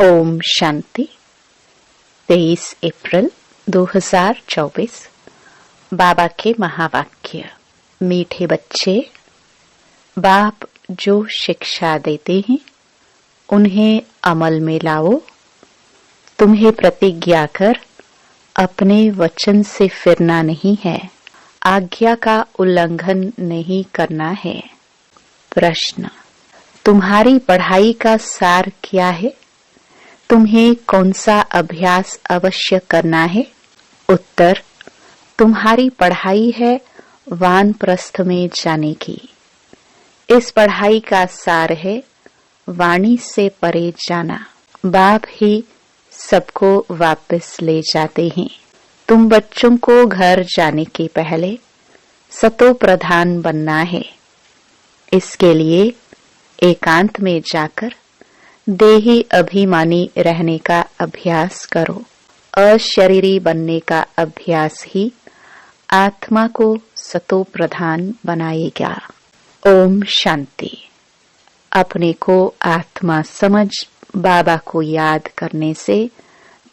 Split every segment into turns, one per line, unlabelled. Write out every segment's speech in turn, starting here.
ओम शांति। 23 अप्रैल 2024। बाबा के महावाक्य। मीठे बच्चे, बाप जो शिक्षा देते हैं उन्हें अमल में लाओ। तुम्हें प्रतिज्ञा कर अपने वचन से फिरना नहीं है, आज्ञा का उल्लंघन नहीं करना है। प्रश्न, तुम्हारी पढ़ाई का सार क्या है? तुम्हें कौन सा अभ्यास अवश्य करना है? उत्तर, तुम्हारी पढ़ाई है वानप्रस्थ में जाने की। इस पढ़ाई का सार है वाणी से परे जाना। बाप ही सबको वापस ले जाते हैं। तुम बच्चों को घर जाने के पहले सतो प्रधान बनना है। इसके लिए एकांत में जाकर देही अभिमानी रहने का अभ्यास करो। अशरीरी बनने का अभ्यास ही आत्मा को सतो प्रधान बनाएगा। ओम शांति। अपने को आत्मा समझ बाबा को याद करने से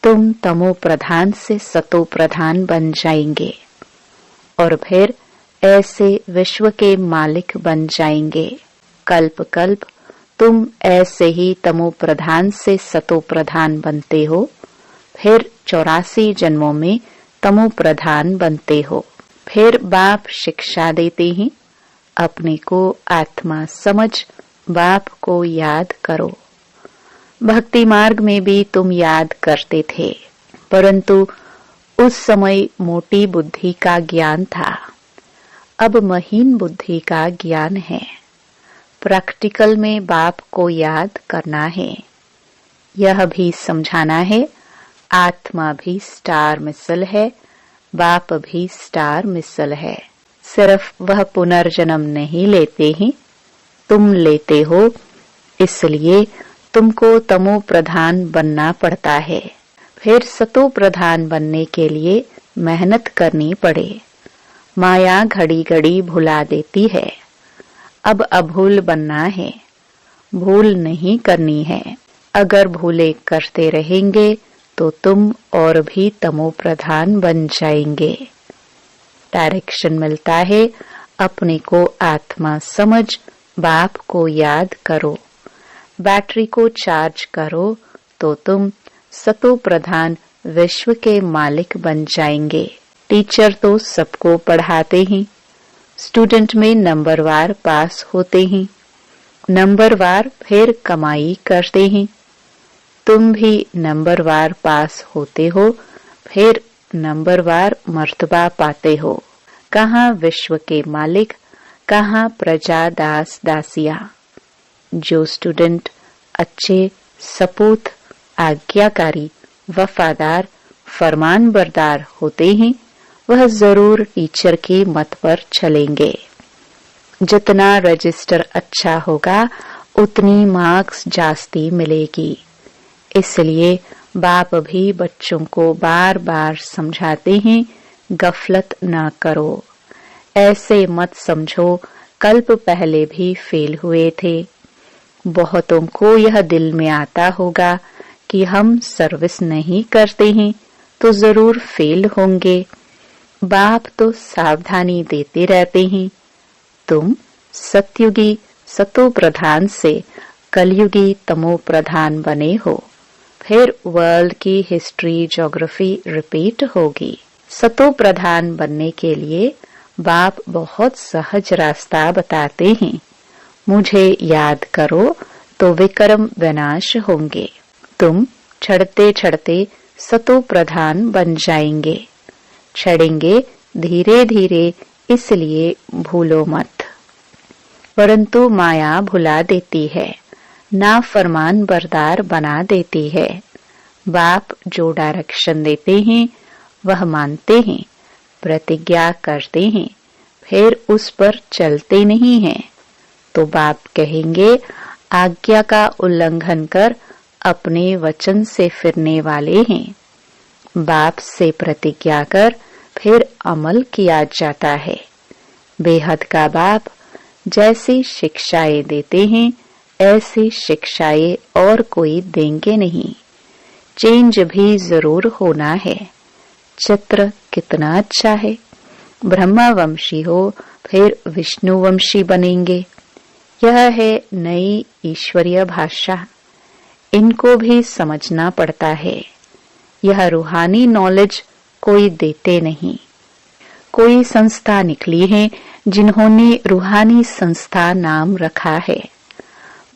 तुम तमो प्रधान से सतो प्रधान बन जाएंगे और फिर ऐसे विश्व के मालिक बन जाएंगे। कल्प कल्प तुम ऐसे ही तमो प्रधान से सतो प्रधान बनते हो, फिर 84 जन्मों में तमो प्रधान बनते हो। फिर बाप शिक्षा देते हैं, अपने को आत्मा समझ बाप को याद करो। भक्ति मार्ग में भी तुम याद करते थे, परंतु उस समय मोटी बुद्धि का ज्ञान था, अब महीन बुद्धि का ज्ञान है। प्रैक्टिकल में बाप को याद करना है। यह भी समझाना है आत्मा भी स्टार मिसल है, बाप भी स्टार मिसल है। सिर्फ वह पुनर्जन्म नहीं लेते हैं, तुम लेते हो। इसलिए तुमको तमो प्रधान बनना पड़ता है। फिर सतो प्रधान बनने के लिए मेहनत करनी पड़े। माया घड़ी घड़ी भुला देती है। अब अभूल बनना है, भूल नहीं करनी है। अगर भूले करते रहेंगे तो तुम और भी तमो प्रधान बन जाएंगे। डायरेक्शन मिलता है, अपने को आत्मा समझ बाप को याद करो। बैटरी को चार्ज करो तो तुम सतो प्रधान विश्व के मालिक बन जाएंगे। टीचर तो सबको पढ़ाते हैं, स्टूडेंट में नंबरवार पास होते हैं, नंबरवार फिर कमाई करते हैं। तुम भी नंबरवार पास होते हो, फिर नंबरवार मर्तबा पाते हो। कहाँ विश्व के मालिक, कहाँ प्रजा दास दासिया। जो स्टूडेंट अच्छे, सपूत, आज्ञाकारी, वफादार, फरमानबरदार होते हैं, वह जरूर टीचर के मत पर चलेंगे। जितना रजिस्टर अच्छा होगा उतनी मार्क्स जास्ती मिलेगी। इसलिए बाप भी बच्चों को बार बार समझाते हैं, गफलत ना करो। ऐसे मत समझो कल्प पहले भी फेल हुए थे। बहुतों को यह दिल में आता होगा कि हम सर्विस नहीं करते हैं तो जरूर फेल होंगे। बाप तो सावधानी देते रहते हैं। तुम सतयुगी सतो प्रधान से कलयुगी तमो प्रधान बने हो। फिर वर्ल्ड की हिस्ट्री ज्योग्राफी रिपीट होगी। सतो प्रधान बनने के लिए बाप बहुत सहज रास्ता बताते हैं। मुझे याद करो तो विक्रम विनाश होंगे। तुम चढ़ते चढ़ते सतो प्रधान बन जाएंगे। चढ़ेंगे धीरे धीरे, इसलिए भूलो मत। परंतु माया भुला देती है, ना फरमान बरदार बना देती है। बाप जो डायरेक्शन देते हैं वह मानते हैं, प्रतिज्ञा करते हैं, फिर उस पर चलते नहीं हैं। तो बाप कहेंगे, आज्ञा का उल्लंघन कर अपने वचन से फिरने वाले हैं। बाप से प्रतिज्ञा कर फिर अमल किया जाता है। बेहद का बाप जैसी शिक्षाएं देते हैं ऐसी शिक्षाएं और कोई देंगे नहीं। चेंज भी जरूर होना है। चित्र कितना अच्छा है। ब्रह्मावंशी हो फिर विष्णुवंशी बनेंगे। यह है नई ईश्वरीय भाषा। इनको भी समझना पड़ता है। यह रूहानी नॉलेज कोई देते नहीं। कोई संस्था निकली है जिन्होंने रूहानी संस्था नाम रखा है,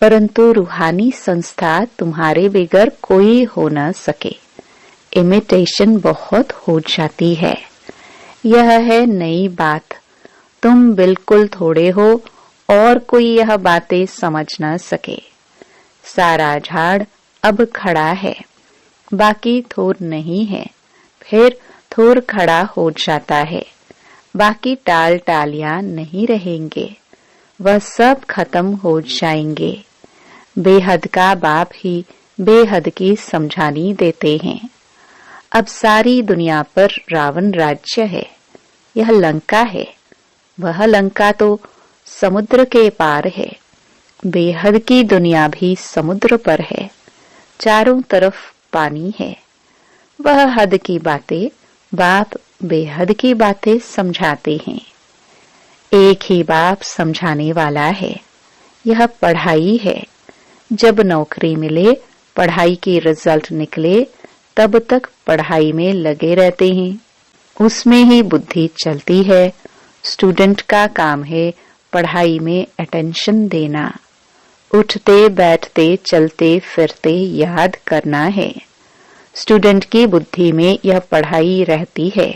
परंतु रूहानी संस्था तुम्हारे बगैर कोई हो न सके। इमिटेशन बहुत हो जाती है। यह है नई बात। तुम बिल्कुल थोड़े हो और कोई यह बातें समझ न सके। सारा झाड़ अब खड़ा है, बाकी थोर नहीं है। फिर थोर खड़ा हो जाता है, बाकी टाल टालियां नहीं रहेंगे। वह सब खत्म हो जाएंगे। बेहद का बाप ही बेहद की समझानी देते हैं। अब सारी दुनिया पर रावण राज्य है। यह लंका है। वह लंका तो समुद्र के पार है। बेहद की दुनिया भी समुद्र पर है। चारों तरफ पानी है। वह हद की बातें बाप बेहद की बातें समझाते हैं। एक ही बाप समझाने वाला है। यह पढ़ाई है। जब नौकरी मिले, पढ़ाई की रिजल्ट निकले, तब तक पढ़ाई में लगे रहते हैं। उसमें ही बुद्धि चलती है। स्टूडेंट का काम है पढ़ाई में अटेंशन देना। उठते बैठते चलते फिरते याद करना है। स्टूडेंट की बुद्धि में यह पढ़ाई रहती है।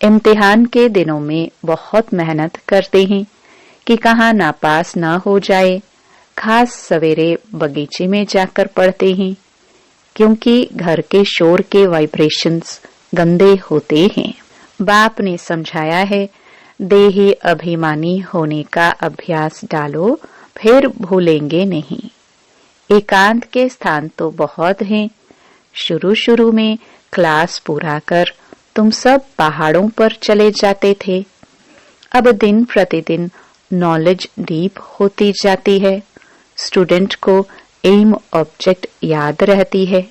इम्तिहान के दिनों में बहुत मेहनत करते हैं कि कहाँ नापास ना हो जाए। खास सवेरे बगीचे में जाकर पढ़ते हैं, क्योंकि घर के शोर के वाइब्रेशंस गंदे होते हैं। बाप ने समझाया है, देही अभिमानी होने का अभ्यास डालो, फिर भूलेंगे नहीं। एकांत के स्थान तो बहुत हैं। शुरू में क्लास पूरा कर तुम सब पहाड़ों पर चले जाते थे। अब दिन प्रतिदिन नॉलेज डीप होती जाती है। स्टूडेंट को एम ऑब्जेक्ट याद रहती है।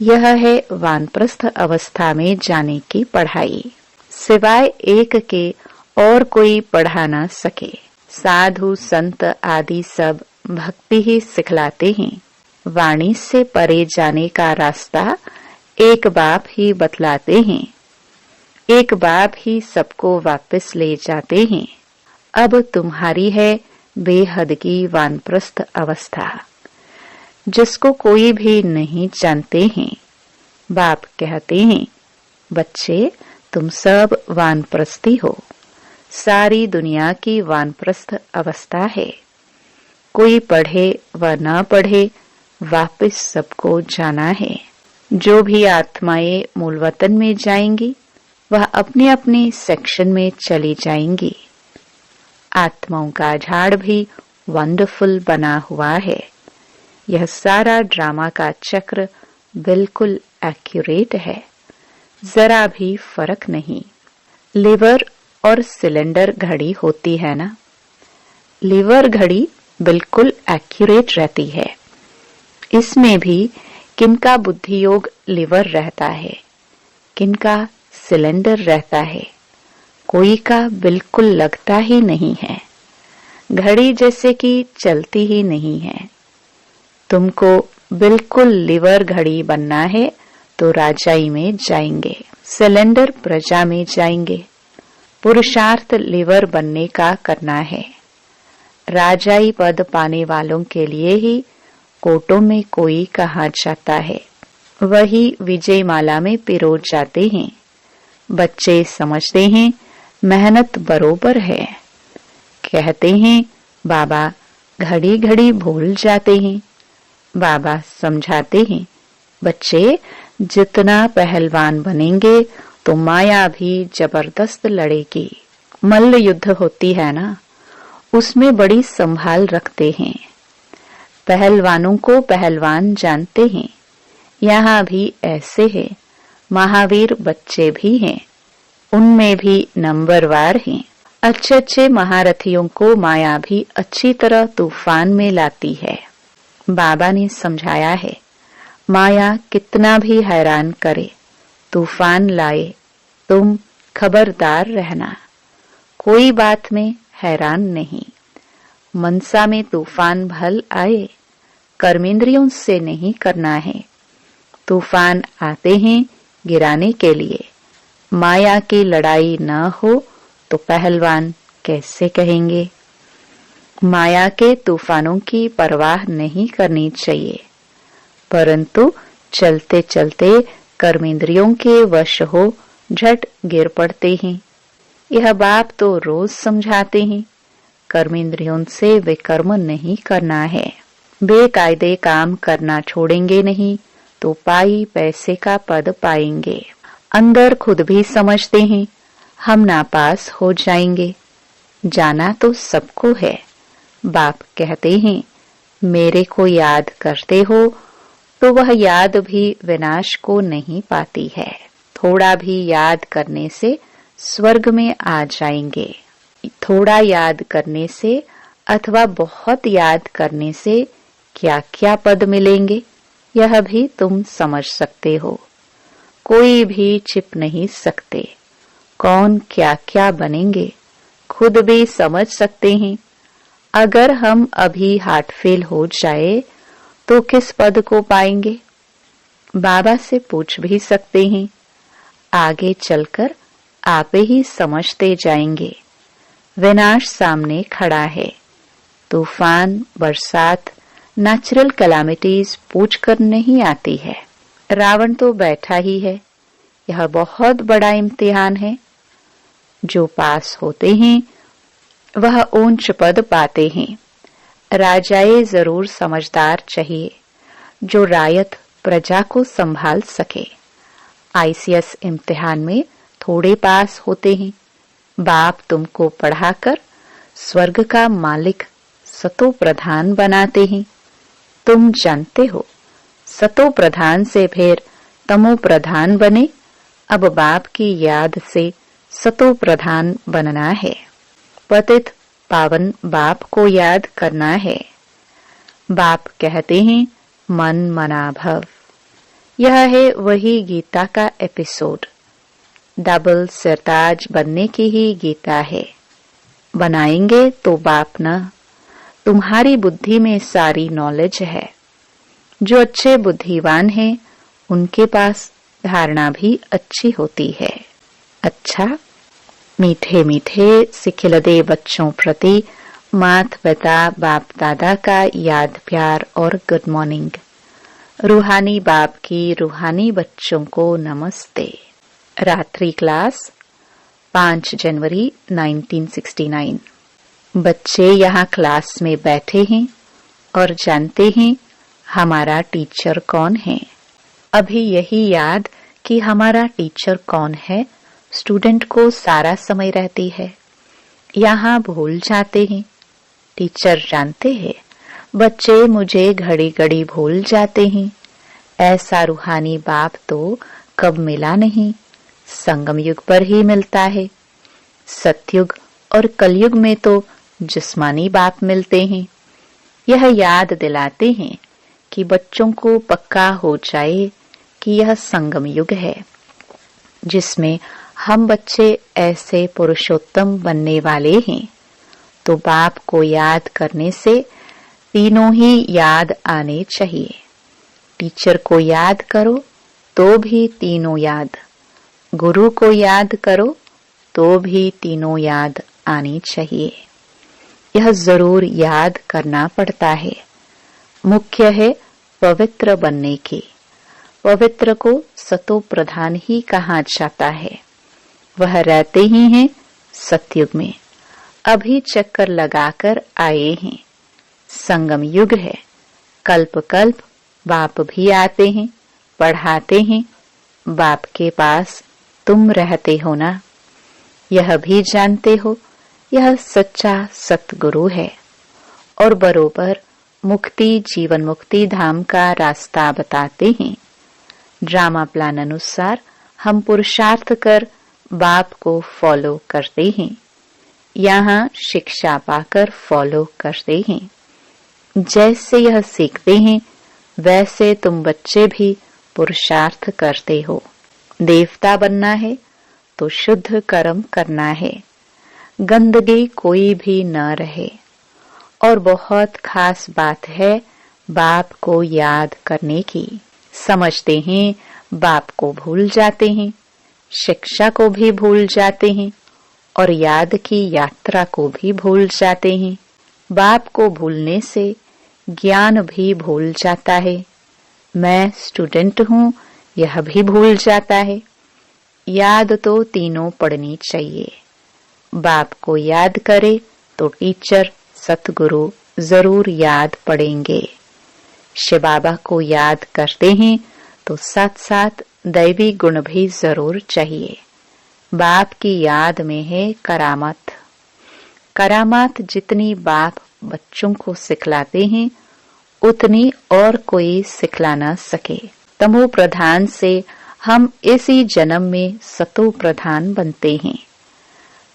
यह है वानप्रस्थ अवस्था में जाने की पढ़ाई। सिवाय एक के और कोई पढ़ा ना सके। साधु संत आदि सब भक्ति ही सिखलाते हैं। वाणी से परे जाने का रास्ता एक बाप ही बतलाते हैं। एक बाप ही सबको वापस ले जाते हैं। अब तुम्हारी है बेहद की वानप्रस्थ अवस्था, जिसको कोई भी नहीं जानते हैं। बाप कहते हैं, बच्चे तुम सब वानप्रस्थी हो। सारी दुनिया की वानप्रस्थ अवस्था है। कोई पढ़े व न पढ़े, वापस सबको जाना है। जो भी आत्माएं मूल वतन में जाएंगी, वह अपने अपने सेक्शन में चली जाएंगी। आत्माओं का झाड़ भी वंडरफुल बना हुआ है। यह सारा ड्रामा का चक्र बिल्कुल एक्यूरेट है। जरा भी फर्क नहीं। लीवर और सिलेंडर घड़ी होती है ना, लीवर घड़ी बिल्कुल एक्यूरेट रहती है। इसमें भी किनका बुद्धि योग लीवर रहता है, किनका सिलेंडर रहता है। कोई का बिल्कुल लगता ही नहीं है। घड़ी जैसे कि चलती ही नहीं है। तुमको बिल्कुल लीवर घड़ी बनना है तो राजाई में जाएंगे, सिलेंडर प्रजा में जाएंगे। पुरुषार्थ लीवर बनने का करना है। राजाई पद पाने वालों के लिए ही कोटों में कोई कहा जाता है, वही विजय माला में पिरो जाते हैं। बच्चे समझते हैं मेहनत बरोबर है। कहते हैं बाबा घड़ी घड़ी भूल जाते हैं। बाबा समझाते हैं, बच्चे जितना पहलवान बनेंगे तो माया भी जबरदस्त लड़ेगी। मल्ल युद्ध होती है ना, उसमें बड़ी संभाल रखते हैं। पहलवानों को पहलवान जानते हैं। यहाँ भी ऐसे है। महावीर बच्चे भी हैं, उनमें भी नंबरवार हैं। अच्छे अच्छे महारथियों को माया भी अच्छी तरह तूफान में लाती है। बाबा ने समझाया है, माया कितना भी हैरान करे, तूफान लाए, तुम खबरदार रहना। कोई बात में हैरान नहीं। मनसा में तूफान भल आए, कर्मेंद्रियों से नहीं करना है। तूफान आते हैं गिराने के लिए। माया की लड़ाई न हो तो पहलवान कैसे कहेंगे। माया के तूफानों की परवाह नहीं करनी चाहिए, परंतु चलते चलते कर्मेंद्रियों के वश हो झट गिर पड़ते हैं। यह बाप तो रोज समझाते हैं, कर्मेंद्रियों से विकर्म नहीं करना है। बेकायदे काम करना छोड़ेंगे नहीं तो पाई पैसे का पद पाएंगे। अंदर खुद भी समझते हैं, हम नापास हो जाएंगे। जाना तो सबको है। बाप कहते हैं, मेरे को याद करते हो तो वह याद भी विनाश को नहीं पाती है। थोड़ा भी याद करने से स्वर्ग में आ जाएंगे। थोड़ा याद करने से अथवा बहुत याद करने से क्या क्या पद मिलेंगे, यह भी तुम समझ सकते हो। कोई भी छिप नहीं सकते। कौन क्या क्या बनेंगे खुद भी समझ सकते हैं। अगर हम अभी हार्ट फेल हो जाए तो किस पद को पाएंगे? बाबा से पूछ भी सकते हैं। आगे चलकर आप ही समझते जाएंगे। विनाश सामने खड़ा है। तूफान, बरसात, नेचुरल कैलामिटीज पूछकर नहीं आती है। रावण तो बैठा ही है। यह बहुत बड़ा इम्तिहान है। जो पास होते हैं वह ऊंच पद पाते हैं। राजाए जरूर समझदार चाहिए, जो रायत प्रजा को संभाल सके। आईसीएस इम्तिहान में थोड़े पास होते हैं। बाप तुमको पढ़ाकर स्वर्ग का मालिक सतो प्रधान बनाते हैं। तुम जानते हो, सतो प्रधान से फिर तमो प्रधान बने। अब बाप की याद से सतो प्रधान बनना है। पतित पावन बाप को याद करना है। बाप कहते हैं, मन मना भव। यह है वही गीता का एपिसोड। डबल सरताज बनने की ही गीता है। बनाएंगे तो बाप न। तुम्हारी बुद्धि में सारी नॉलेज है। जो अच्छे बुद्धिवान हैं, उनके पास धारणा भी अच्छी होती है। अच्छा, मीठे मीठे सिखिलदे बच्चों प्रति मात पिता बाप दादा का याद प्यार और गुड मॉर्निंग। रूहानी बाप की रूहानी बच्चों को नमस्ते। रात्रि क्लास 5 जनवरी 1969। बच्चे यहाँ क्लास में बैठे हैं और जानते हैं हमारा टीचर कौन है। अभी यही याद कि हमारा टीचर कौन है स्टूडेंट को सारा समय रहती है। यहाँ भूल जाते हैं। टीचर जानते हैं बच्चे मुझे घड़ी घड़ी भूल जाते हैं। ऐसा रूहानी बाप तो कब मिला नहीं, संगम युग पर ही मिलता है। सतयुग और कलयुग में तो जिस्मानी बाप मिलते हैं। यह याद दिलाते हैं कि बच्चों को पक्का हो जाए कि यह संगम युग है, जिसमें हम बच्चे ऐसे पुरुषोत्तम बनने वाले हैं। तो बाप को याद करने से तीनों ही याद आने चाहिए। टीचर को याद करो तो भी तीनों याद, गुरु को याद करो तो भी तीनों याद आनी चाहिए। यह जरूर याद करना पड़ता है। मुख्य है पवित्र बनने की। पवित्र को सतो प्रधान ही कहा जाता है। वह रहते ही हैं सतयुग में। अभी चक्कर लगाकर आए हैं। संगम युग है। कल्प कल्प बाप भी आते हैं, पढ़ाते हैं। बाप के पास तुम रहते हो ना, यह भी जानते हो। यह सच्चा सतगुरु है और बरोबर मुक्ति जीवन मुक्ति धाम का रास्ता बताते हैं। ड्रामा प्लान अनुसार हम पुरुषार्थ कर बाप को फॉलो करते हैं। यहाँ शिक्षा पाकर फॉलो करते हैं। जैसे यह सीखते हैं वैसे तुम बच्चे भी पुरुषार्थ करते हो। देवता बनना है तो शुद्ध कर्म करना है, गंदगी कोई भी न रहे। और बहुत खास बात है बाप को याद करने की। समझते हैं बाप को भूल जाते हैं, शिक्षा को भी भूल जाते हैं और याद की यात्रा को भी भूल जाते हैं। बाप को भूलने से ज्ञान भी भूल जाता है। मैं स्टूडेंट हूँ यह भी भूल जाता है। याद तो तीनों पड़नी चाहिए। बाप को याद करे तो टीचर सतगुरु जरूर याद पड़ेंगे। शिव बाबा को याद करते हैं तो साथ साथ दैवी गुण भी जरूर चाहिए। बाप की याद में है करामत। करामत जितनी बाप बच्चों को सिखलाते हैं उतनी और कोई सिखला न सके। तमो प्रधान से हम इसी जन्म में सतो प्रधान बनते हैं।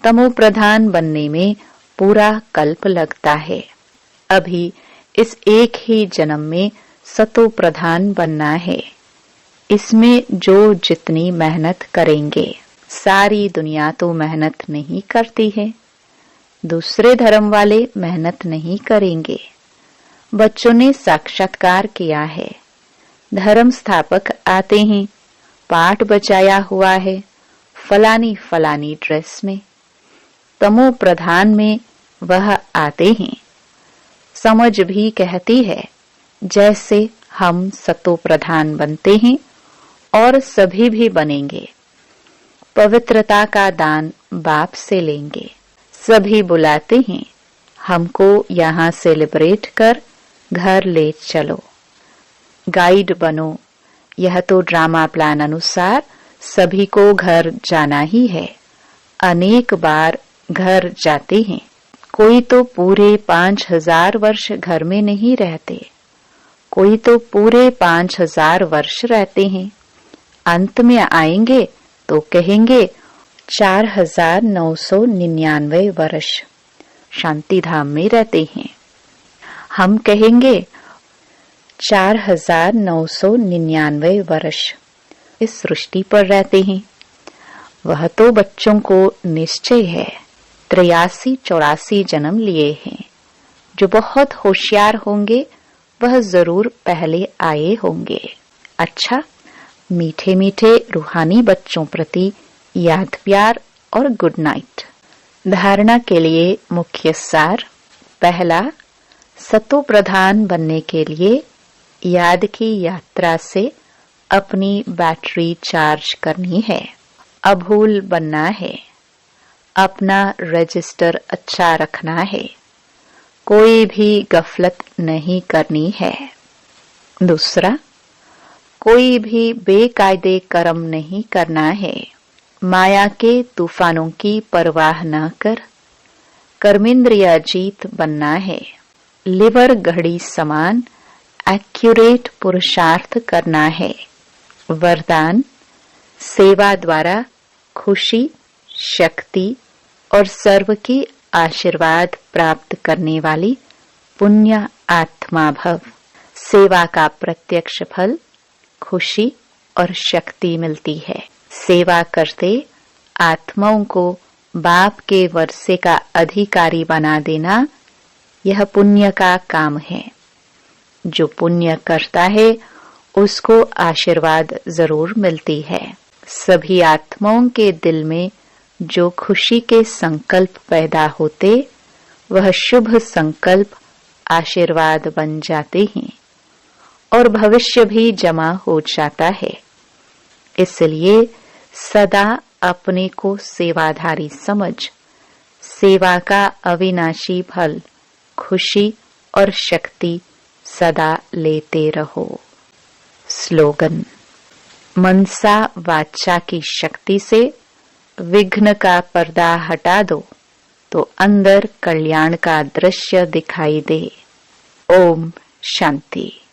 तमो प्रधान बनने में पूरा कल्प लगता है। अभी इस एक ही जन्म में सतो प्रधान बनना है। इसमें जो जितनी मेहनत करेंगे, सारी दुनिया तो मेहनत नहीं करती है। दूसरे धर्म वाले मेहनत नहीं करेंगे। बच्चों ने साक्षात्कार किया है। धर्म स्थापक आते हैं, पाठ बचाया हुआ है फलानी फलानी ड्रेस में। तमो प्रधान में वह आते हैं। समझ भी कहती है जैसे हम सतो प्रधान बनते हैं और सभी भी बनेंगे। पवित्रता का दान बाप से लेंगे। सभी बुलाते हैं हमको यहाँ सेलिब्रेट कर घर ले चलो, गाइड बनो। यह तो ड्रामा प्लान अनुसार सभी को घर जाना ही है। अनेक बार घर जाते हैं। कोई तो पूरे 5000 वर्ष घर में नहीं रहते, कोई तो पूरे 5000 वर्ष रहते हैं। अंत में आएंगे तो कहेंगे 4999 वर्ष शांति धाम में रहते हैं। हम कहेंगे 4999 वर्ष इस सृष्टि पर रहते हैं। वह तो बच्चों को निश्चय है 83-84 जन्म लिए हैं। जो बहुत होशियार होंगे वह जरूर पहले आए होंगे। अच्छा, मीठे मीठे रूहानी बच्चों प्रति याद प्यार और गुड नाइट। धारणा के लिए मुख्य सार। पहला, सतो प्रधान बनने के लिए याद की यात्रा से अपनी बैटरी चार्ज करनी है। अभूल बनना है। अपना रजिस्टर अच्छा रखना है। कोई भी गफलत नहीं करनी है। दूसरा, कोई भी बेकायदे कर्म नहीं करना है। माया के तूफानों की परवाह न कर कर्मेंद्रिय जीत बनना है। लिवर घड़ी समान एक्यूरेट पुरुषार्थ करना है। वरदान, सेवा द्वारा खुशी, शक्ति और सर्व की आशीर्वाद प्राप्त करने वाली पुण्य आत्मा भव। सेवा का प्रत्यक्ष फल खुशी और शक्ति मिलती है। सेवा करते आत्माओं को बाप के वर्षे का अधिकारी बना देना यह पुण्य का काम है। जो पुण्य करता है उसको आशीर्वाद जरूर मिलती है। सभी आत्माओं के दिल में जो खुशी के संकल्प पैदा होते वह शुभ संकल्प आशीर्वाद बन जाते हैं और भविष्य भी जमा हो जाता है। इसलिए सदा अपने को सेवाधारी समझ सेवा का अविनाशी फल खुशी और शक्ति सदा लेते रहो। स्लोगन, मनसा वाचा की शक्ति से विघ्न का पर्दा हटा दो तो अंदर कल्याण का दृश्य दिखाई दे। ओम शांति।